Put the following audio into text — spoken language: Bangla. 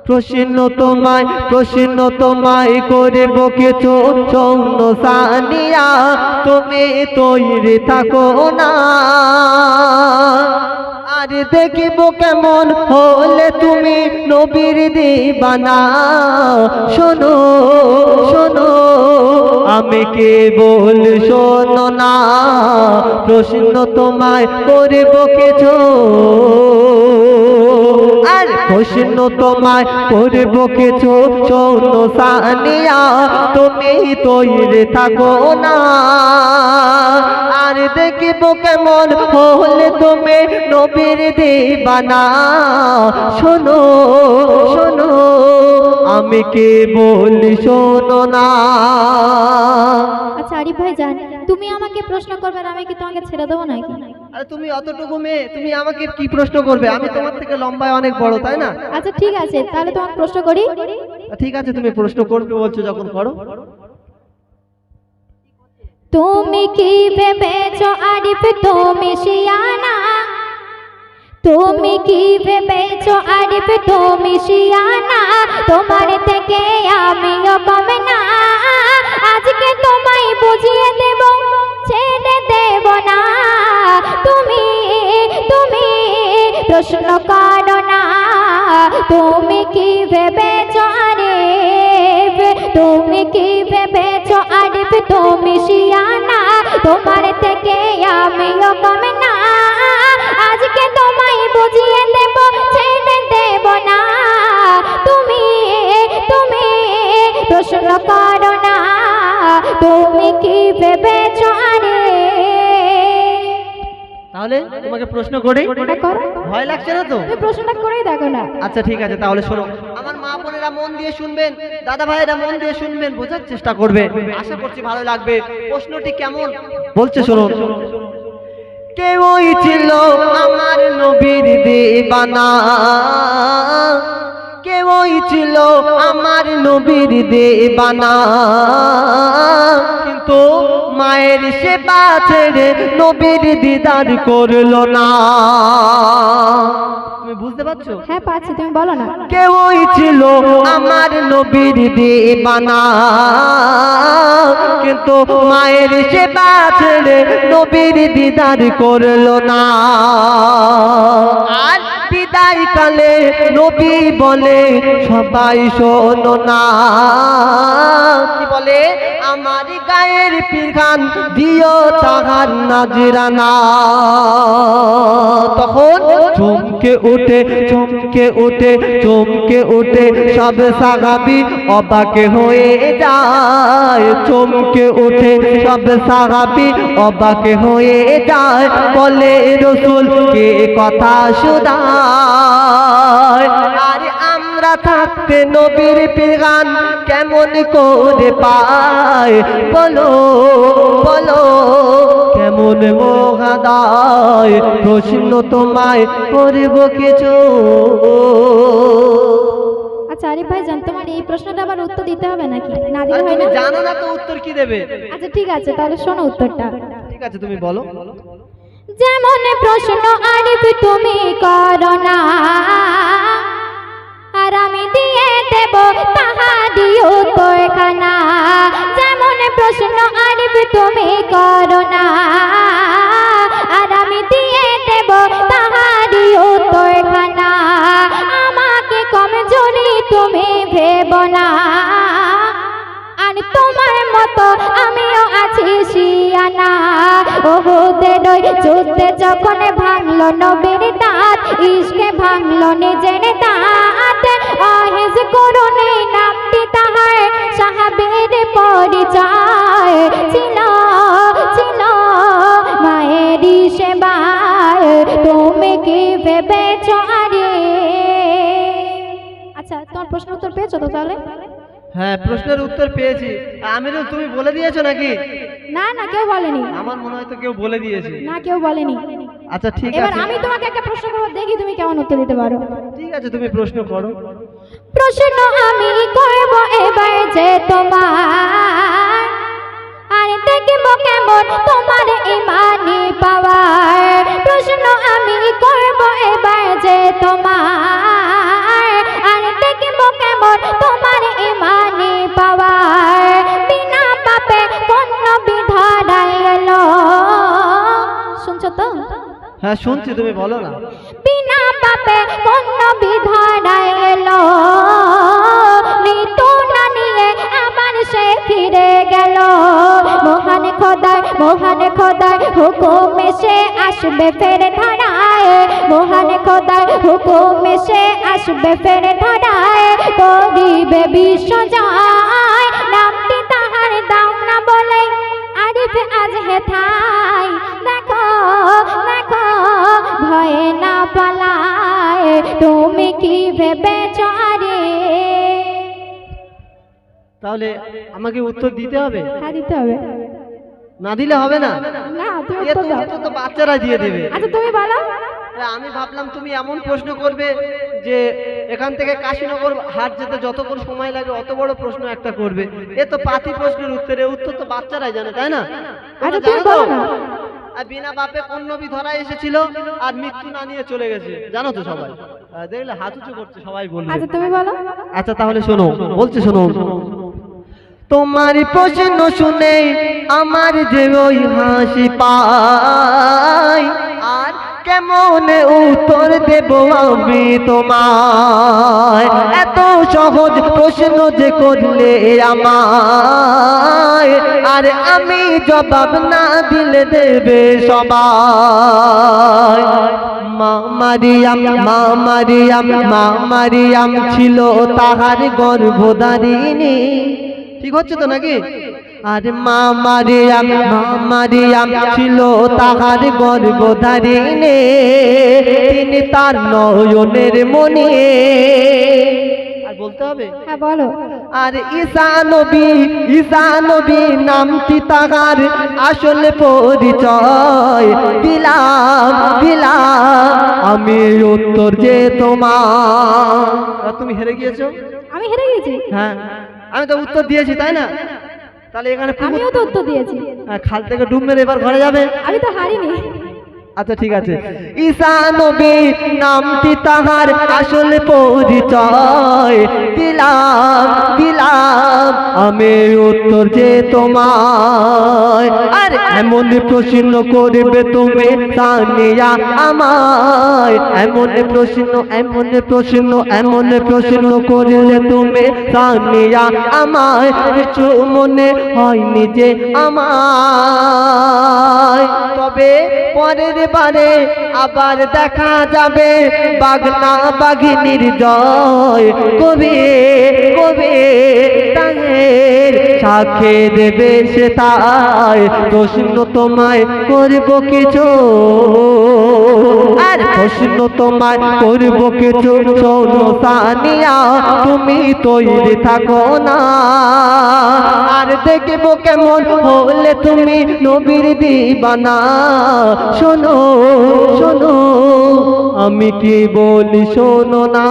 প্রশ্ন তোমায় করব কিছু চৌন সানিয়া, তুমি তৈরি থাকো না। আর দেখিব কেমন হলে তুমি নবীর দিবানা। শোনো শোনো আমি কেবল শোনো না, প্রশ্ন তোমায় করব কিছু। আর প্রশ্ন তোমায় করব কিছু চৌন সানিয়া, তুমি তৈরি থাকো না। আর দেখিব কেমন হলে তুমি নবীর দিবানা। শোনো শোনো আমি কেবল শোনো না। আচ্ছা আরিফ ভাই জান, তুমি আমাকে প্রশ্ন করবে আর আমি কি তোমাকে ছেড়ে দেবো নাকি? আরে তুমি অতটুকু মেয়ে, তুমি আমাকে কি প্রশ্ন করবে? আমি তোমার থেকে লম্বায় অনেক বড়, তাই না? আচ্ছা ঠিক আছে, তাহলে তোমাকে প্রশ্ন করি। ঠিক আছে, তুমি প্রশ্ন করবে বলছো যখন করো। তুমি কি ভেবেছো আরিফ তুমি শিয়ানা? তুমি কি ভেবেছো আরিফ তুমি শিয়ানা? তোমার থেকে আমিও কম না। আজকে তোমায় বুঝিয়ে দেব, ছেড়ে দেব না। তুমি তুমি প্রশ্ন করো না। তুমি কি ভেবেছো আরিফ? তুমি কি ভেবেছো আরিফ তুমি শিয়ানা? তোমার থেকে আমিও কম না। আজকে তোমায় বুঝিয়ে দেব, ছেড়ে দেব না। তুমি তুমি প্রশ্ন করো না। তুমি কি ভেবেছো আরিফ? তাহলে তোমাকে প্রশ্ন করি, ভয় লাগছে না তো? তুমি প্রশ্নটা করেই দেখো না। আচ্ছা ঠিক আছে, তাহলে শোনো। আমার মা বোনেরা মন দিয়ে শুনবেন, দাদা ভাইয়েরা মন দিয়ে শুনবেন, বোঝার চেষ্টা করবে, আশা করছি ভালো লাগবে। প্রশ্নটি কেমন বলছে শুনুন। কেউই ছিল আমার নবীর দিবানা, কেউই ছিল আমার নবীর দিবানা। কিন্তু মায়ের সেবা ছেড়ে নবীর দিদার করলো না। তুমি বুঝতে পারছো? হ্যাঁ পাচ্ছি, তুমি বলো না। কেউই ছিল আমার নবীর দিবানা, কিন্তু মায়ের সেবা ছেড়ে নবীর দিদার করলো না। আর বিদায় কালে নবী বলে সবাই শোনো না। কি বলে? আমার গায়ের পীরখান দিও তাহার নাজরানা। তখন চমকে উঠে চমকে উঠে চমকে উঠে সব সাহাবী অবাক হয়ে যায়। চমকে উঠে সব সাহাবী অবাক হয়ে যায়। বলে রাসূল কে কথা শুধায়? আর আমরা থাকতে নবীর পীরখান কেমন করে পায়? বলো বলো কেমন মহাদায়? প্রশ্ন তোমায় করব কিছু। আচ্ছা আরিফ ভাই জান, তোমার এই প্রশ্নটা আবার উত্তর দিতে হবে নাকি? না দিলে হয় তুমি না? জানো না তো উত্তর কি দেবে? আচ্ছা ঠিক আছে, তাহলে শোনো উত্তরটা। ঠিক আছে, তুমি বলো। যেমন প্রশ্ন আরিফ তুমি করো না, আর আমি দিয়ে দেব তাহারি উত্তরখানা। যেমন প্রশ্ন আরিফ তুমি করো না, আর আমি দিয়ে দেব তাহারি উত্তরখানা। আমাকে কমজোরি তুমি ভেবো না, আর তোমার মতো আমিও আছি শিয়ানা। ওহুদের ওই যুদ্ধে যখন ভাঙলো নবীর দাঁত, ইশকে ভাঙলো নিজের দাঁত। আহিজ করুণে নামটি তাহার সাহাবীর পরিচয় ছিল ছিল মায়েরই সেবায়। তুমি কি ভেবেছো আরিফ? আচ্ছা তোমার প্রশ্ন উত্তর পেয়েছো তো তাহলে? হ্যাঁ, প্রশ্নের উত্তর পেয়েছি। আমি তো, তুমি বলে দিয়েছো নাকি? না না, কেউ বলেনি। আমার মনে হয় তো কেউ বলে দিয়েছে। না, কেউ বলেনি। আচ্ছা ঠিক এবার আছে, আমি তোমাকে একটা প্রশ্ন করব, দেখি তুমি কেমন উত্তর দিতে পারো। ঠিক আছে, তুমি প্রশ্ন করো। প্রশ্ন আমি করব এবার যে তোমার, আর দেখব কেমন তোমার ইমানি পাওয়ার প্রশ্ন আমি করব এবার যে তোমার আর দেখব কেমন তোমার ইমানি পাওয়ার বিনা পাপে কোন নবী ধরাই এলো শুনছো তো হ্যাঁ শুনছি, তুমি বলো না। বিনা পাপে কোন নবী ধরাই এলো মৃত্যু না নিয়ে আবার সে ফিরে গেল মহান খোদার হুকুম এসে আসবে ফের ধরায় মহান খোদার হুকুম এসে আসবে ফের ধরায় করিবে বিশ্ব জয় নামটি তাহার দাম না বলে আরিফ আজ হেথায় দেখো দেখো ভয়ে না পালায় তুমি কি ভেবেছো আরে তাহলে আমাকে উত্তর দিতে হবে, হ্যাঁ দিতে হবে না দিলে হবে না। না তুমি এ উত্তর তো দাও উত্তর তো বাচ্চারা দিয়ে দেবে। আচ্ছা তুমি বলো আমি ভাবলাম তুমি এমন প্রশ্ন করবে যে এখান থেকে কাশীনগর হাট যেতে যতক্ষণ সময় লাগে অত বড় প্রশ্ন একটা করবে। এ তো পাতি প্রশ্নের উত্তরে উত্তর তো বাচ্চারাই জানে, তাই না? আচ্ছা তুমি বলো না আর বিনা বাপে কোন নবী ধরা এসেছিল আর মৃত্যু না নিয়ে চলে গেছে, জানো তো সবাই? দেখলে হাত উঁচু করছে সবাই বলবে। আচ্ছা তুমি বলো আচ্ছা তাহলে শোনো, বলছে শোনো। তোমার প্রশ্ন শুনে আমার যে ওই হাসি পায় আর কেমন উত্তর দেব আমি তোমায় এত সহজ প্রশ্ন যে করলে আমায় আর আমি জবাব না দিলে দেবে সবাই। মা মারিয়াম ছিল তাহার গর্ভধারিণী, ঠিক হচ্ছে তো নাকি? আর মা মারিয়াম ছিল তাহার গর্ভধারিণী, তিনি তার নয়নের মনি। আর বলতে হবে? হ্যাঁ বলো আর ঈসা নবী নামটি তাহার আসল পরিচয় দিলাম আমি উত্তর যে তোমার। তুমি হেরে গিয়েছো। আমি হেরে গেছি হ্যাঁ আমি তো উত্তর দিয়েছি, তাই না? তাহলে এখানে আমিও তো উত্তর দিয়েছি খাল থেকে ডুব মেরে এবার ঘরে যাবে। আমি তো হারিনি আচ্ছা ঠিক আছে। ঈসা নবী নামটি তাহার আসল পরিচয় দিলাম আমি উত্তর যে তোমায়। আর এমন প্রশ্ন করবে তুমি সানিয়া আমায়, এমন প্রশ্ন করলে তুমি সানিয়া আমায়, কিছু মনে হয়নি যে আমায়। তবে পরের বারে আবার দেখা যাবে বাগনা বাঘিনীর জয়, কবে তাহের সাক্ষী দেবে সে তাই। প্রশ্ন তোমায় করব কিছু আর প্রশ্ন তোমায় করব কিছু, শোনো সানিয়া তুমি তৈরি থাকো না আর দেখব কেমন হলে তুমি নবীর দিবানা। শোনো আমি কি বলি শোনো না।